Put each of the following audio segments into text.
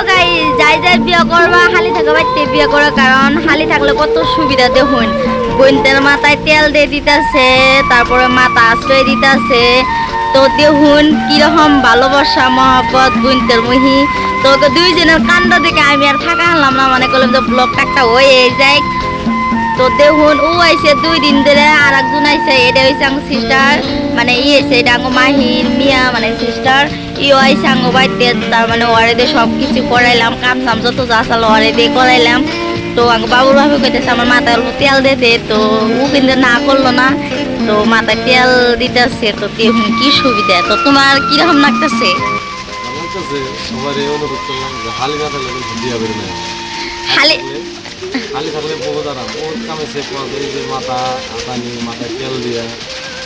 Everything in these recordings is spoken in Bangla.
গাইস যাই যাই বিয়ে করবা হালি থাকা বাইতে বিয়ে করা কারণ হালি থাকলে কত সুবিধা দেখুন বোনদের মাথায় তেল দিয়ে দিতেছে তারপরে মাথা আশ্রয় দিতেছে তো দেখুন কিরকম ভালোবাসা মহব্বত বোনদের মহি তো দুইজনের কাণ্ড দেখে আমি আর থাকা হলাম না মনে করলাম যে ব্লগটা একটা হয়ে যায় তো দেখুন ও আইসে 2 দিন ধরে আর একজন আইসে এটা হয়েছে আমার সিস্টার মানে এসে এটা আমার মাহির মিয়া মানে সিস্টার ইও আইসে আমার বাড়িতে তার মানে ওরে দিয়ে সব কিছু করাইলাম কাম সাম যত যা আসলো ওরে দিয়ে করাইলাম তো আমার বাবুর ভাবে কইতেছে আমার মাথায় অল্প তেল দিতে তো ও কিন্তু না করলো না তো মাথায় তেল দিতেছে তো দেখুন কি সুবিধা তো তোমার কিরকম লাগতেছে আমার কাছে সবারই অনুরোধ করলাম যে হালি না থাকলে বিয়ে করে না হালি হালি থাকলে বহুত আরাম ওর কামে সে এই যে মাথা আতানি মাথায় তেল দিয়া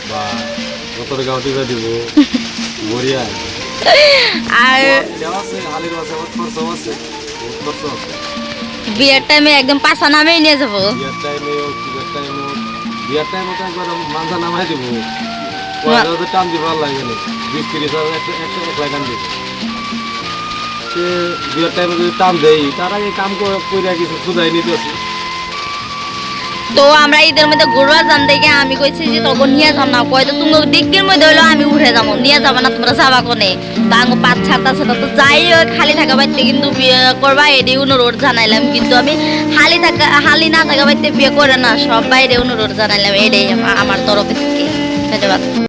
বা যতর গাও টিপে দিব বড়িয়া আর দেওয়া আছে হালির আছে আমার খরচ আছে বহুত খরচ আছে বিয়ের টাইমে একদম পাশা নামেই নিয়ে যাবো বিয়ের টাইমে বিয়ের টাইমে তো একবার মানসা নামাই দিব পয়সা টান দিব ভালো লাগবে না 20-30 হাজার একটা টান দিব সে বিয়ের টাইমে যদি টান দেই তার আগে কাম করে কিছু সুদাই নিতে আসি তো আমরা ঈদের মধ্যে ঘুরবা যান দেখে আমি কইছি যে তখন নিয়ে যাম না কয় তো তুমি দিকের মধ্যে হইলো আমি উঠে যাবো নিয়ে যাবো না তোমরা যাবা কোনে তা আঙ্গ পাঁচ ছাড়তা সেটা তো যাই হোক খালি থাকা বাড়িতে কিন্তু বিয়ে করবা এটাই অনুরোধ জানাইলাম কিন্তু আমি হালি না থাকা বাড়িতে বিয়ে করে না সব বাইরে অনুরোধ জানাইলাম এটাই আমার তরফ থেকে ধন্যবাদ।